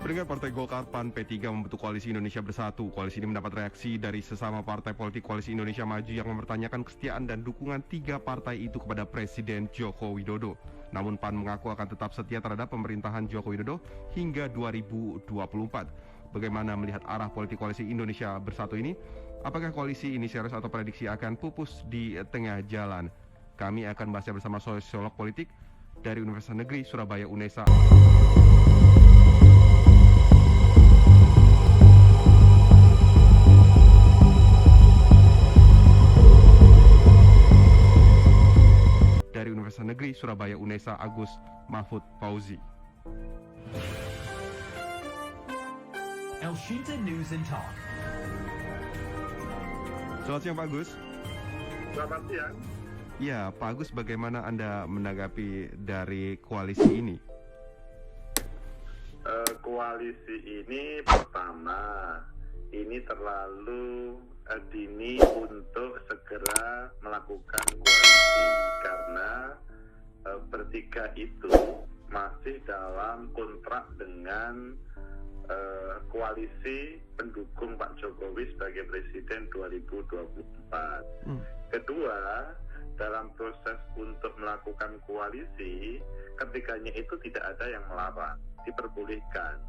Peringkat Partai Golkar, PAN, P3 membentuk Koalisi Indonesia Bersatu. Koalisi ini mendapat reaksi dari sesama partai politik Koalisi Indonesia Maju yang mempertanyakan kesetiaan dan dukungan tiga partai itu kepada Presiden Joko Widodo. Namun PAN mengaku akan tetap setia terhadap pemerintahan Joko Widodo hingga 2024. Bagaimana melihat arah politik Koalisi Indonesia Bersatu ini? Apakah koalisi ini serius atau prediksi akan pupus di tengah jalan? Kami akan bahasnya bersama sosiolog politik dari Universitas Negeri Surabaya UNESA. Dari Universitas Negeri Surabaya UNESA, Agus Mahfud Fauzi. Elshinta News and Talk. Selamat siang Pak Agus. Selamat siang. Ya, Pak Agus, bagaimana Anda menanggapi dari koalisi ini? Koalisi ini pertama, ini terlalu dini untuk segera melakukan koalisi karena bertiga itu masih dalam kontrak dengan koalisi pendukung Pak Jokowi sebagai Presiden 2024. Kedua, dalam proses untuk melakukan koalisi, ketiganya itu tidak ada yang melarang, diperbolehkan.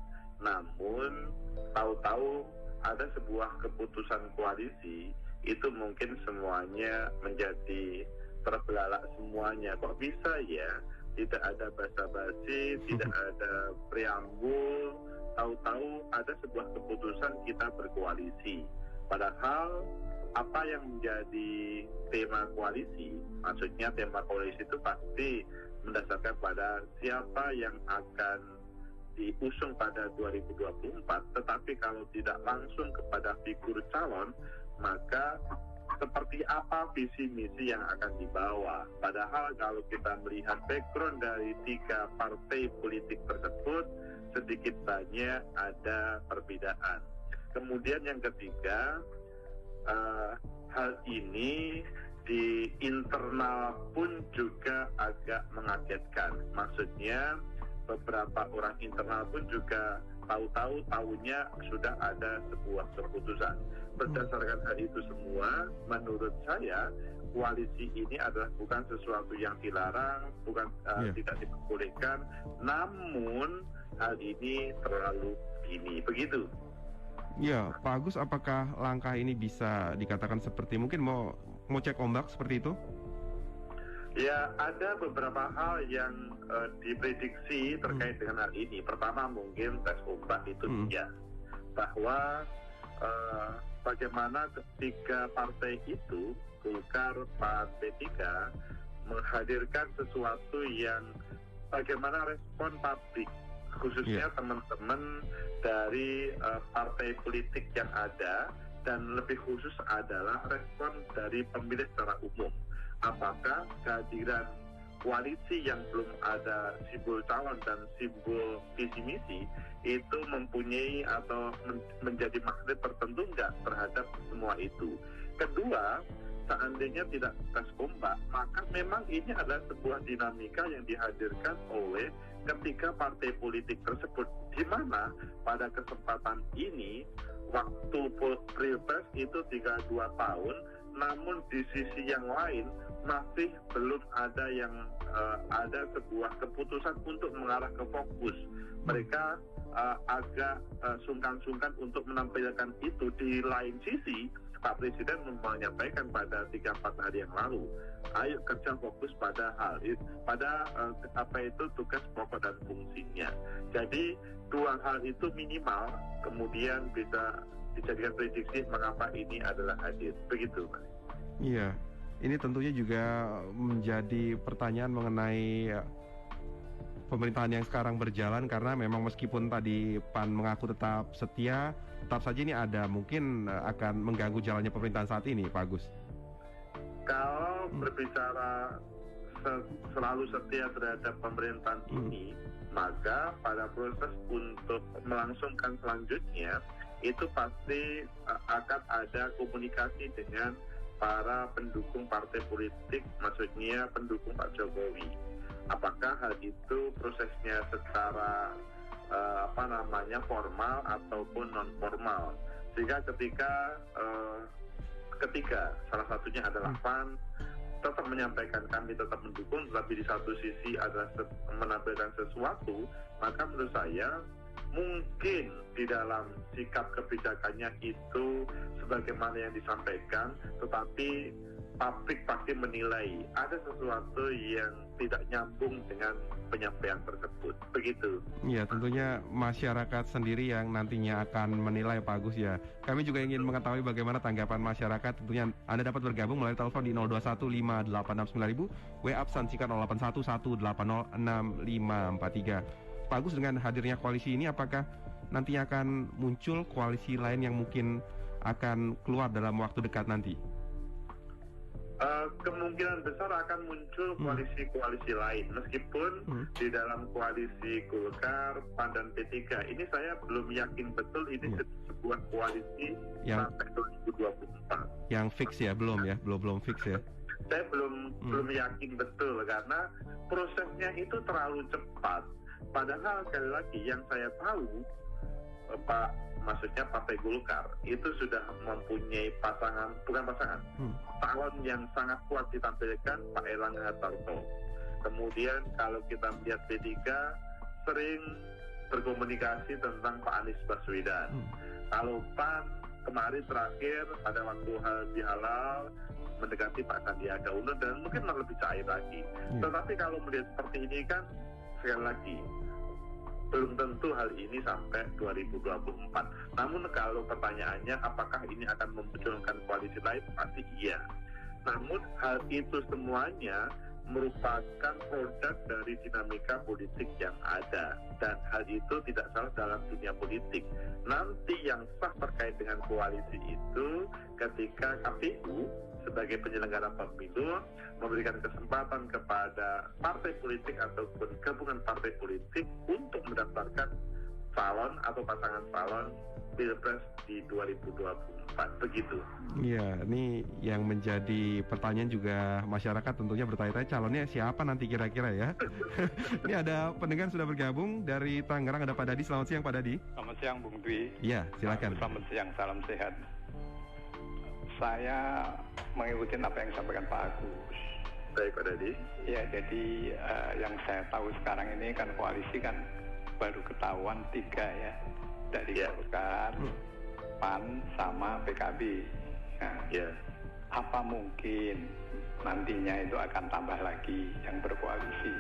Namun, tahu-tahu ada sebuah keputusan koalisi, itu mungkin semuanya menjadi terbelalak semuanya. Kok bisa ya? Tidak ada basa-basi, tidak ada preambul, tahu-tahu ada sebuah keputusan kita berkoalisi. Padahal apa yang menjadi tema koalisi, maksudnya tema koalisi itu pasti mendasarkan pada siapa yang akan diusung pada 2024, tetapi kalau tidak langsung kepada figur calon, maka seperti apa visi misi yang akan dibawa. Padahal kalau kita melihat background dari tiga partai politik tersebut, sedikit banyak ada perbedaan. Kemudian yang ketiga, hal ini di internal pun juga agak mengagetkan. Maksudnya beberapa orang internal pun juga tahunya sudah ada sebuah keputusan. Berdasarkan hal itu semua, menurut saya koalisi ini adalah bukan sesuatu yang dilarang, bukan tidak diperbolehkan, namun hal ini terlalu dini. Begitu. Ya, Pak Agus, apakah langkah ini bisa dikatakan seperti mungkin mau cek ombak seperti itu? Ya, ada beberapa hal yang diprediksi terkait dengan hal ini. Pertama, mungkin tes ombak itu ya, bahwa bagaimana ketiga partai itu, Golkar, PAN, P3, menghadirkan sesuatu yang bagaimana respon publik, khususnya teman-teman dari partai politik yang ada, dan lebih khusus adalah respon dari pemilih secara umum. Apakah kehadiran koalisi yang belum ada simbol calon dan simbol visi misi itu mempunyai atau menjadi magnet tertentu enggak terhadap semua itu. Kedua, seandainya tidak tes ombak, maka memang ini adalah sebuah dinamika yang dihadirkan oleh ketiga partai politik tersebut, di mana pada kesempatan ini waktu pilpres itu 32 tahun, namun di sisi yang lain masih belum ada yang ada sebuah keputusan untuk mengarah ke fokus. Mereka agak sungkan-sungkan untuk menampilkan itu. Di lain sisi, Pak Presiden menyampaikan pada 3-4 hari yang lalu, ayo kerja fokus pada tugas pokok dan fungsinya. Jadi dua hal itu minimal, kemudian bisa dijadikan prediksi mengapa ini adalah hadir. Begitu, Mas. Iya, ini tentunya juga menjadi pertanyaan mengenai pemerintahan yang sekarang berjalan, karena memang meskipun tadi PAN mengaku tetap setia, tetap saja ini ada mungkin akan mengganggu jalannya pemerintahan saat ini, Pak Agus. Kalau berbicara selalu setia terhadap pemerintahan ini, maka pada proses untuk melangsungkan selanjutnya itu pasti akan ada komunikasi dengan para pendukung partai politik, maksudnya pendukung Pak Jokowi. Apakah hal itu prosesnya secara formal ataupun non formal. Sehingga ketika salah satunya adalah PAN tetap menyampaikan kami tetap mendukung, tetapi di satu sisi adalah menampilkan sesuatu, maka menurut saya mungkin di dalam sikap kebijakannya itu sebagaimana yang disampaikan, tetapi publik pasti menilai ada sesuatu yang tidak nyambung dengan penyampaian tersebut. Begitu. Ya, tentunya masyarakat sendiri yang nantinya akan menilai Pak Agus ya. Kami juga ingin mengetahui bagaimana tanggapan masyarakat. Tentunya Anda dapat bergabung melalui telepon di 0215869000, WA pesan singkat 0811806543. Pak Agus, dengan hadirnya koalisi ini apakah nantinya akan muncul koalisi lain yang mungkin akan keluar dalam waktu dekat nanti? Kemungkinan besar akan muncul koalisi-koalisi lain, meskipun di dalam koalisi Golkar, PAN dan P3 ini saya belum yakin betul ini sebuah koalisi sampai 2024. Yang fix ya, belum fix ya. Saya belum yakin betul karena prosesnya itu terlalu cepat. Padahal sekali lagi yang saya tahu, maksudnya Partai Golkar itu sudah mempunyai calon yang sangat kuat ditampilkan, Pak Erlangga Hartarto. Kemudian kalau kita melihat P3 sering berkomunikasi tentang Pak Anies Baswedan. Kalau PAN kemarin terakhir pada waktu halal mendekati Pak Sandiaga Uno dan mungkin lebih cair lagi. Tetapi kalau melihat seperti ini kan sekali lagi belum tentu hal ini sampai 2024. Namun kalau pertanyaannya apakah ini akan memunculkan koalisi lain, pasti iya. Namun hal itu semuanya merupakan produk dari dinamika politik yang ada, dan hal itu tidak salah dalam dunia politik. Nanti yang sah terkait dengan koalisi itu ketika KPU sebagai penyelenggara pemilu memberikan kesempatan kepada partai politik ataupun gabungan partai politik untuk mendaftarkan calon atau pasangan calon Pilpres di 2024, begitu. Iya, ini yang menjadi pertanyaan juga masyarakat tentunya bertanya-tanya calonnya siapa nanti kira-kira ya. Ini ada pendengar sudah bergabung dari Tangerang, ada Pak Dadi. Selamat siang Pak Dadi. Selamat siang Bung Dwi. Iya, silakan. Selamat siang, salam sehat. Saya mengikuti apa yang disampaikan Pak Agus. Baik Pak Dadi. Ya, jadi yang saya tahu sekarang ini kan koalisi kan baru ketahuan 3 ya, dari Golkar, PAN sama PKB. Nah, apa mungkin nantinya itu akan tambah lagi yang berkoalisi?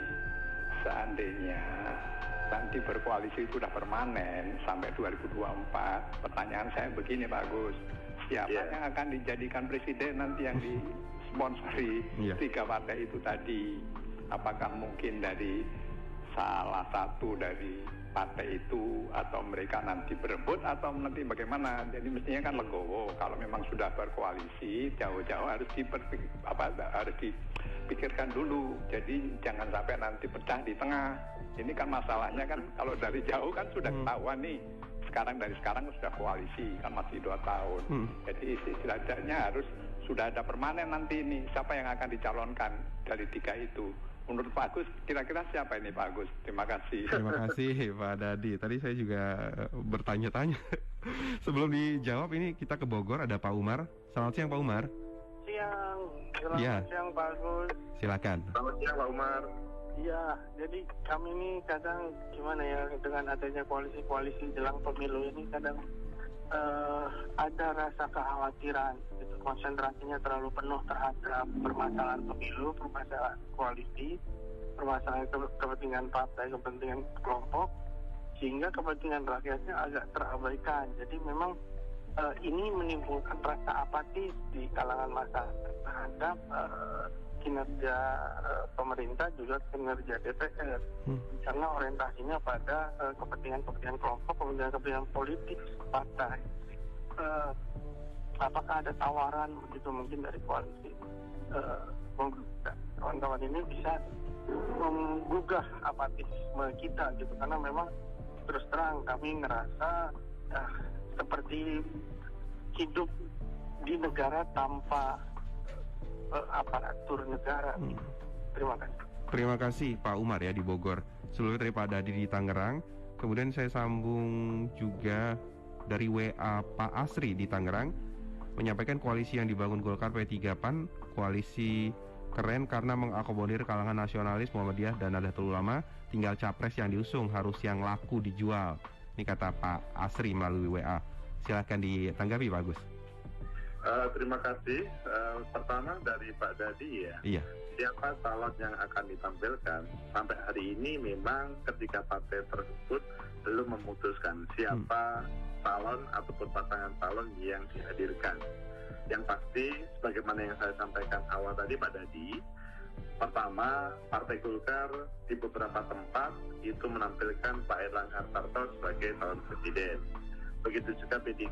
Seandainya nanti berkoalisi itu sudah permanen sampai 2024, pertanyaan saya begini Pak Agus, siapa yang akan dijadikan presiden nanti yang disponsori 3 partai itu tadi? Apakah mungkin dari salah satu dari partai itu, atau mereka nanti berebut, atau nanti bagaimana? Jadi mestinya kan legowo kalau memang sudah berkoalisi jauh-jauh harus dipikirkan dulu. Jadi jangan sampai nanti pecah di tengah. Ini kan masalahnya kan kalau dari jauh kan sudah ketahuan nih. Dari sekarang sudah koalisi kan masih 2 tahun. Jadi istilahnya harus sudah ada permanen nanti ini. Siapa yang akan dicalonkan dari 3 itu? Menurut Pak Agus, kira-kira siapa ini Pak Agus? Terima kasih. Terima kasih Pak Dadi. Tadi saya juga bertanya-tanya. Sebelum dijawab ini kita ke Bogor, ada Pak Umar. Selamat siang Pak Umar. Selamat siang Pak Agus. Silakan. Selamat siang Pak Umar. Iya, jadi kami ini kadang gimana ya, dengan adanya koalisi-koalisi jelang pemilu ini kadang ada rasa kekhawatiran. Konsentrasinya terlalu penuh terhadap permasalahan pemilu, permasalahan koalisi, permasalahan kepentingan partai, kepentingan kelompok, sehingga kepentingan rakyatnya agak terabaikan. Jadi memang ini menimbulkan rasa apatis di kalangan masyarakat terhadap kinerja pemerintah, juga kinerja DPR, karena orientasinya pada kepentingan kelompok, kepentingan politik partai. Apakah ada tawaran begitu mungkin dari koalisi kawan-kawan ini bisa menggugah apatisme kita gitu, karena memang terus terang kami ngerasa seperti hidup di negara tanpa aparatur negara. Terima kasih. Terima kasih Pak Umar ya di Bogor. Sebelumnya dari Pak Dadi di Tangerang, Kemudian saya sambung juga dari WA Pak Asri di Tangerang, menyampaikan koalisi yang dibangun Golkar P3 PAN, koalisi keren karena mengakomodir kalangan nasionalis Muhammadiyah dan Nahdlatul Ulama, tinggal capres yang diusung harus yang laku dijual. Ini kata Pak Asri melalui WA. Silahkan ditanggapi Pak Agus. Terima kasih. Pertama dari Pak Dadi ya. Iya. Siapa calon yang akan ditampilkan sampai hari ini memang ketika partai tersebut belum memutuskan siapa calon ataupun pasangan calon yang dihadirkan. Yang pasti sebagaimana yang saya sampaikan awal tadi Pak Dadi, pertama Partai Golkar di beberapa tempat itu menampilkan Pak Erlangga Hartarto sebagai calon presiden. Begitu juga P3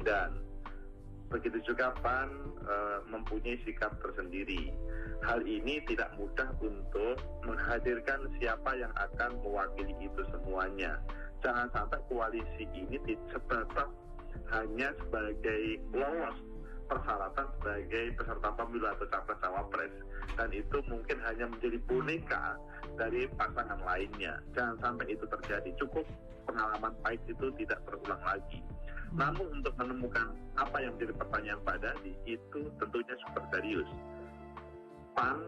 dan begitu juga PAN mempunyai sikap tersendiri. Hal ini tidak mudah untuk menghadirkan siapa yang akan mewakili itu semuanya. Jangan sampai koalisi ini sebatas hanya sebagai lolos persyaratan sebagai peserta pemilu atau capres-cawapres, dan itu mungkin hanya menjadi boneka dari pasangan lainnya. Jangan sampai itu terjadi. Cukup pengalaman pahit itu tidak terulang lagi. Namun untuk menemukan apa yang menjadi pertanyaan Pak Dadi itu tentunya super serius. PAN,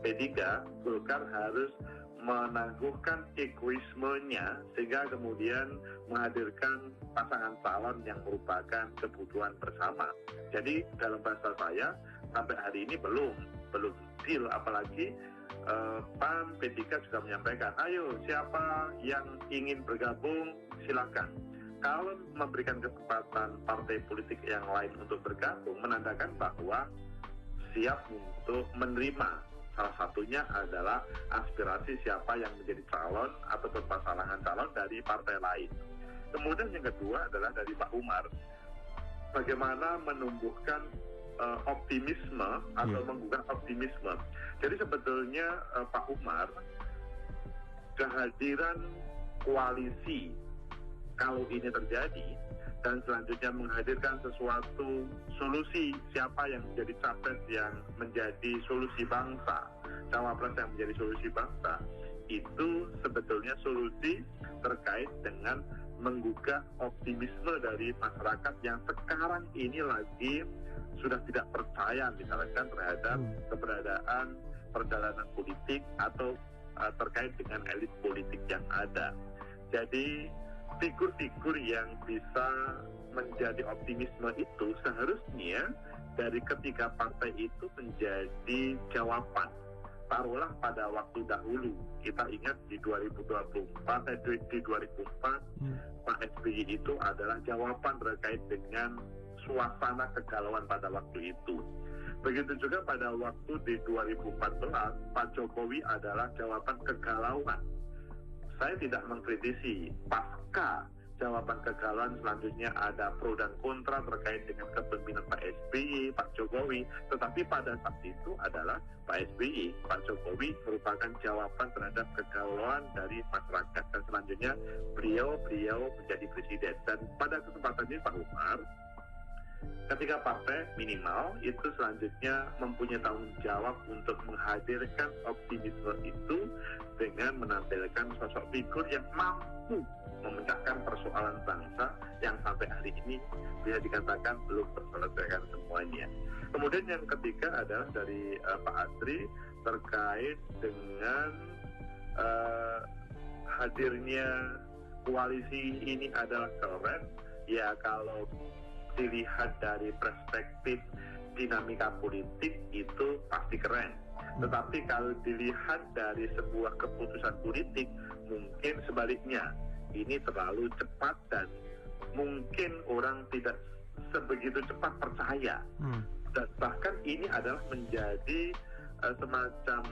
P3, Golkar harus menangguhkan egoismenya sehingga kemudian menghadirkan pasangan calon yang merupakan kebutuhan bersama. Jadi dalam bahasa saya sampai hari ini belum deal, apalagi PAN, P3 juga menyampaikan, ayo siapa yang ingin bergabung silakan. Kalau memberikan kesempatan partai politik yang lain untuk bergabung, menandakan bahwa siap untuk menerima. Salah satunya adalah aspirasi siapa yang menjadi calon ataupun pasangan calon dari partai lain. Kemudian yang kedua adalah dari Pak Umar, bagaimana menumbuhkan optimisme atau menggugah optimisme. Jadi sebetulnya Pak Umar, kehadiran koalisi kalau ini terjadi dan selanjutnya menghadirkan sesuatu solusi siapa yang menjadi capres yang menjadi solusi bangsa, cawapres yang menjadi solusi bangsa, itu sebetulnya solusi terkait dengan menggugah optimisme dari masyarakat yang sekarang ini lagi sudah tidak percaya misalkan terhadap keberadaan perjalanan politik atau terkait dengan elit politik yang ada. Jadi figur-figur yang bisa menjadi optimisme itu seharusnya dari ketiga partai itu menjadi jawaban. Taruhlah pada waktu dahulu, kita ingat di 2024, di 2004, Pak SBY itu adalah jawaban terkait dengan suasana kegalauan pada waktu itu. Begitu juga pada waktu di 2014, Pak Jokowi adalah jawaban kegalauan. Saya tidak mengkritisi pasca jawaban kegalauan selanjutnya ada pro dan kontra terkait dengan kepemimpinan Pak SBY, Pak Jokowi, tetapi pada saat itu adalah Pak SBY, Pak Jokowi merupakan jawaban terhadap kegalauan dari masyarakat dan selanjutnya beliau menjadi presiden. Dan pada kesempatan ini Pak Umar, ketika partai minimal itu selanjutnya mempunyai tanggung jawab untuk menghadirkan optimisme itu dengan menampilkan sosok figur yang mampu memecahkan persoalan bangsa yang sampai hari ini bisa dikatakan belum terselesaikan semuanya. Kemudian yang ketiga adalah dari Pak Asri terkait dengan hadirnya koalisi ini adalah keren. Ya kalau dilihat dari perspektif dinamika politik itu pasti keren. Tetapi kalau dilihat dari sebuah keputusan politik mungkin sebaliknya, ini terlalu cepat dan mungkin orang tidak sebegitu cepat percaya. Dan bahkan ini adalah menjadi semacam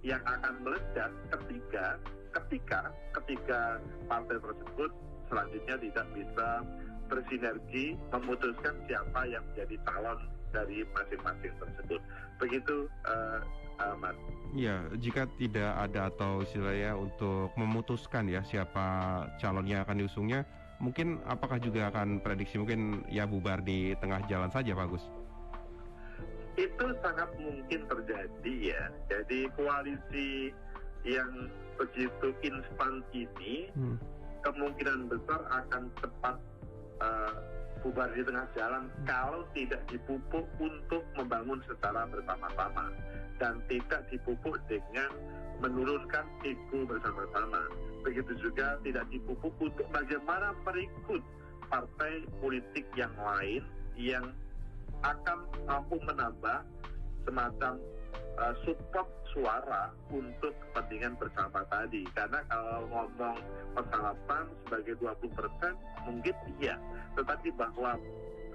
yang akan meledak ketika partai tersebut selanjutnya tidak bisa bersinergi memutuskan siapa yang menjadi calon dari masing-masing tersebut. Begitu Mas. Ya, jika tidak ada atau istilahnya untuk memutuskan ya siapa calonnya akan diusungnya, mungkin apakah juga akan prediksi mungkin ya bubar di tengah jalan saja Pak Agus? Itu sangat mungkin terjadi ya. Jadi koalisi yang begitu instan ini kemungkinan besar akan cepat bubar di tengah jalan kalau tidak dipupuk untuk membangun secara bersama-sama dan tidak dipupuk dengan menurunkan ego bersama-sama. Begitu juga tidak dipupuk untuk bagaimana merekrut partai politik yang lain yang akan mampu menambah semacam support suara untuk kepentingan bersama tadi. Karena kalau ngomong persyaratan sebagai 20% mungkin iya, tetapi bahwa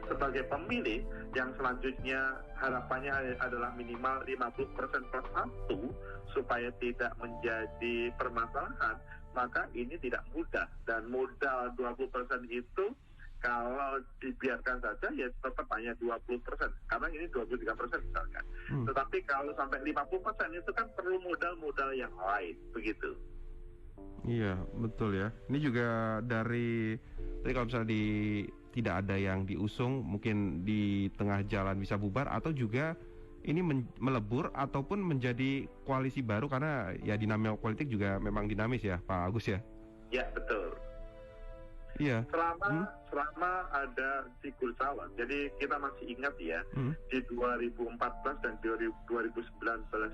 sebagai pemilih yang selanjutnya harapannya adalah minimal 50% plus 1 supaya tidak menjadi permasalahan, maka ini tidak mudah. Dan modal 20% itu kalau dibiarkan saja ya tetap hanya 20%, karena ini 23% misalkan. Tetapi kalau sampai 50% itu kan perlu modal-modal yang lain, begitu. Iya, betul ya. Ini juga dari tadi kalau misalnya tidak ada yang diusung, mungkin di tengah jalan bisa bubar, atau juga ini melebur ataupun menjadi koalisi baru, karena ya dinamika politik juga memang dinamis ya, Pak Agus ya. Ya, betul. Iya. Selama ada figur calon. Jadi kita masih ingat ya, di 2014 dan 2019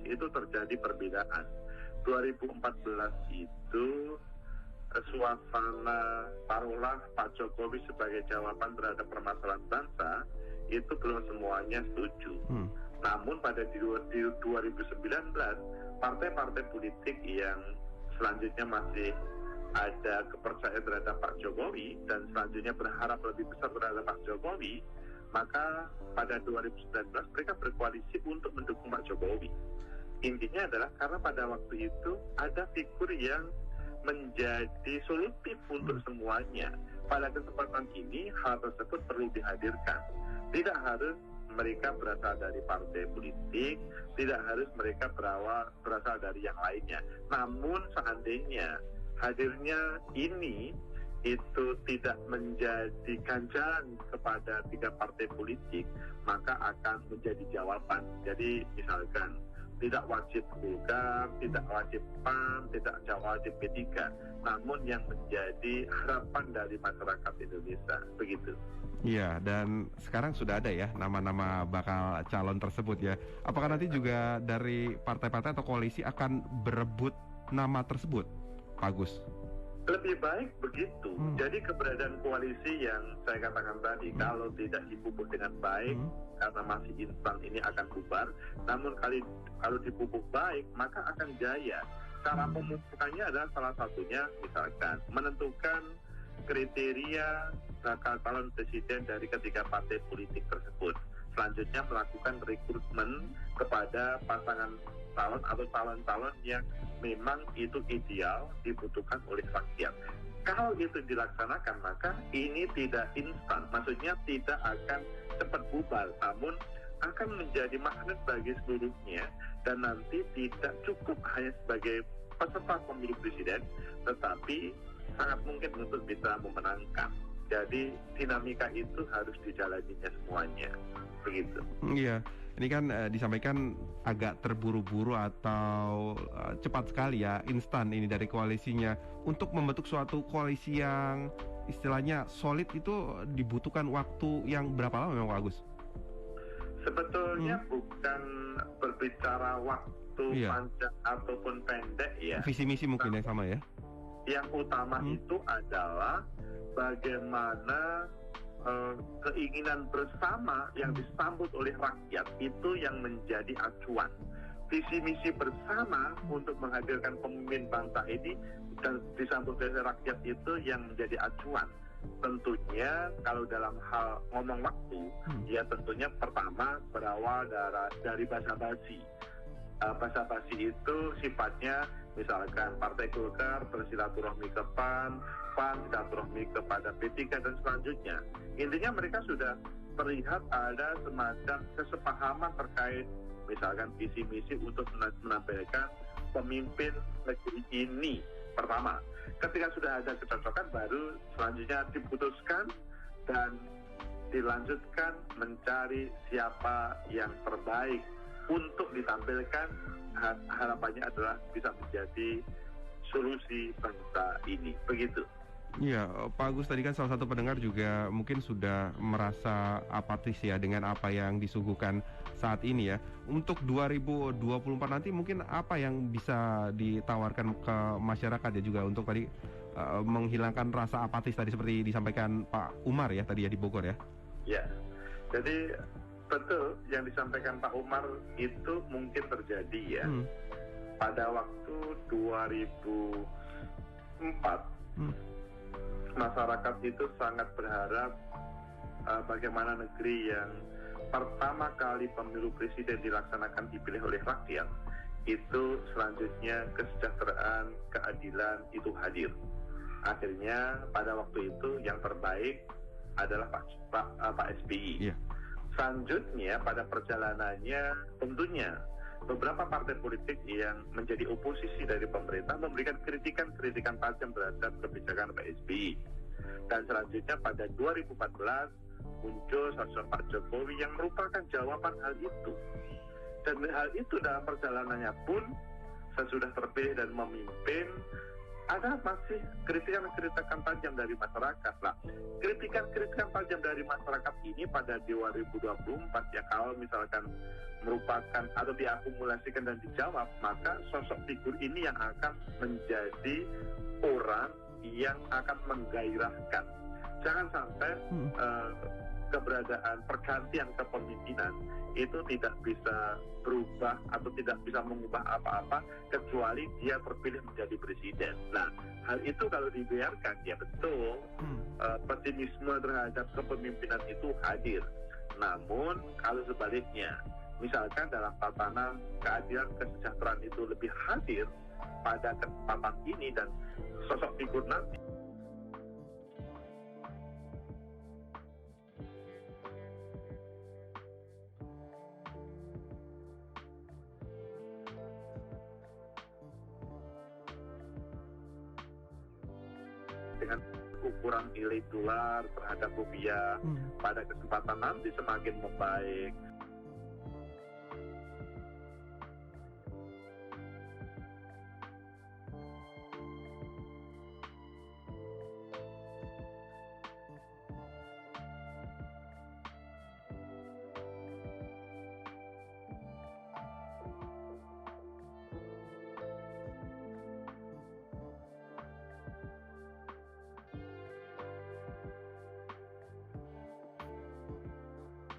itu terjadi perbedaan. 2014 itu suasana taruhlah Pak Jokowi sebagai jawaban terhadap permasalahan bangsa itu belum semuanya setuju. Namun pada di 2019 partai-partai politik yang selanjutnya masih ada kepercayaan terhadap Pak Jokowi dan selanjutnya berharap lebih besar terhadap Pak Jokowi, maka pada 2019 mereka berkoalisi untuk mendukung Pak Jokowi. Intinya adalah karena pada waktu itu ada figur yang menjadi solutif untuk semuanya. Pada kesempatan ini hal tersebut perlu dihadirkan. Tidak harus mereka berasal dari partai politik, tidak harus mereka berasal dari yang lainnya. Namun seandainya hadirnya ini itu tidak menjadi ganjaran kepada 3 partai politik, maka akan menjadi jawaban. Jadi misalkan tidak wajib Golkar, tidak wajib PAN, tidak wajib P3, namun yang menjadi harapan dari masyarakat Indonesia, begitu. Iya, dan sekarang sudah ada ya nama-nama bakal calon tersebut ya. Apakah nanti juga dari partai-partai atau koalisi akan berebut nama tersebut, Pak Agus? Lebih baik begitu. Jadi keberadaan koalisi yang saya katakan tadi, kalau tidak dipupuk dengan baik, karena masih instan ini akan bubar. Namun kalau dipupuk baik, maka akan jaya. Cara pemupukannya adalah salah satunya, misalkan menentukan kriteria bakal calon presiden dari ketiga partai politik tersebut. Selanjutnya melakukan rekrutmen kepada pasangan calon atau calon-calon yang memang itu ideal dibutuhkan oleh rakyat. Kalau itu dilaksanakan, maka ini tidak instan, maksudnya tidak akan cepat bubar, namun akan menjadi magnet bagi seluruhnya, dan nanti tidak cukup hanya sebagai peserta pemilu presiden, tetapi sangat mungkin untuk bisa memenangkan. Jadi dinamika itu harus dijalaninya semuanya, begitu. Iya. Ini kan disampaikan agak terburu-buru atau cepat sekali ya, instan ini dari koalisinya. Untuk membentuk suatu koalisi yang istilahnya solid itu dibutuhkan waktu yang berapa lama memang Pak Agus? Sebetulnya bukan berbicara waktu panjang ataupun pendek ya. Visi misi mungkin yang sama ya. Yang utama itu adalah bagaimana keinginan bersama yang disambut oleh rakyat itu yang menjadi acuan. Visi misi bersama untuk menghadirkan pemimpin bangsa ini dan disambut oleh rakyat itu yang menjadi acuan. Tentunya kalau dalam hal ngomong waktu, ya tentunya pertama berawal dari basa-basi. Basa-basi itu sifatnya misalkan Partai Golkar bersilaturahmi ke PAN silaturahmi kepada P3 dan selanjutnya. Intinya mereka sudah terlihat ada semacam kesepahaman terkait misalkan visi misi untuk menampilkan pemimpin negeri ini. Pertama, ketika sudah ada kecocokan, baru selanjutnya diputuskan dan dilanjutkan mencari siapa yang terbaik untuk ditampilkan harapannya adalah bisa menjadi solusi bangsa ini, begitu. Iya, Pak Agus tadi kan salah satu pendengar juga mungkin sudah merasa apatis ya dengan apa yang disuguhkan saat ini ya. Untuk 2024 nanti mungkin apa yang bisa ditawarkan ke masyarakat ya juga untuk tadi menghilangkan rasa apatis tadi seperti disampaikan Pak Umar ya tadi ya di Bogor ya. Ya, jadi betul yang disampaikan Pak Umar itu mungkin terjadi ya. Pada waktu 2004 masyarakat itu sangat berharap bagaimana negeri yang pertama kali pemilu presiden dilaksanakan dipilih oleh rakyat itu selanjutnya kesejahteraan, keadilan itu hadir. Akhirnya pada waktu itu yang terbaik adalah Pak SBY. Yeah. Selanjutnya pada perjalanannya tentunya beberapa partai politik yang menjadi oposisi dari pemerintah memberikan kritikan tajam terhadap kebijakan Pak SBY. Dan selanjutnya pada 2014 muncul sosok Pak Jokowi yang merupakan jawaban hal itu. Dan hal itu dalam perjalanannya pun sesudah terpilih dan memimpin ada masih kritikan tajam dari masyarakat. Nah, kritikan tajam dari masyarakat ini pada 2024 ya kalau misalkan merupakan atau diakumulasikan dan dijawab, maka sosok figur ini yang akan menjadi orang yang akan menggairahkan. Jangan sampai keberadaan pergantian kepemimpinan itu tidak bisa berubah atau tidak bisa mengubah apa-apa kecuali dia terpilih menjadi presiden. Nah, hal itu kalau dibiarkan ya betul pesimisme terhadap kepemimpinan itu hadir. Namun kalau sebaliknya, misalkan dalam tatanan keadilan kesejahteraan itu lebih hadir pada kesempatan ini dan sosok figur nanti dengan ukuran nilai dolar terhadap rupiah pada kesempatan nanti semakin membaik.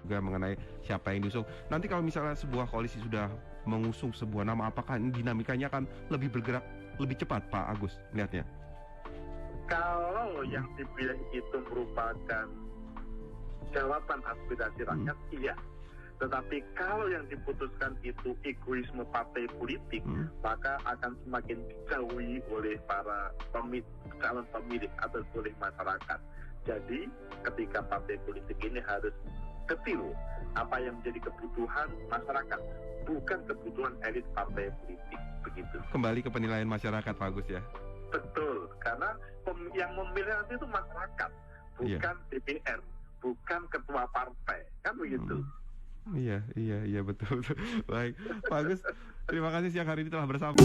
Juga mengenai siapa yang diusung. Nanti kalau misalnya sebuah koalisi sudah mengusung sebuah nama, apakah dinamikanya akan lebih bergerak lebih cepat, Pak Agus melihatnya? Kalau yang dipilih itu merupakan jawaban aspirasi rakyat, iya. Tetapi kalau yang diputuskan itu egoisme partai politik, maka akan semakin dijauhi oleh para calon pemilih atau oleh masyarakat. Jadi ketika partai politik ini harus detail apa yang menjadi kebutuhan masyarakat, bukan kebutuhan elit partai politik, begitu. Kembali ke penilaian masyarakat, Pak Agus ya. Betul, karena yang memilih nanti itu masyarakat, bukan DPR, bukan ketua partai, kan begitu. Iya betul. Baik, Pak Agus, terima kasih siang hari ini telah bersama.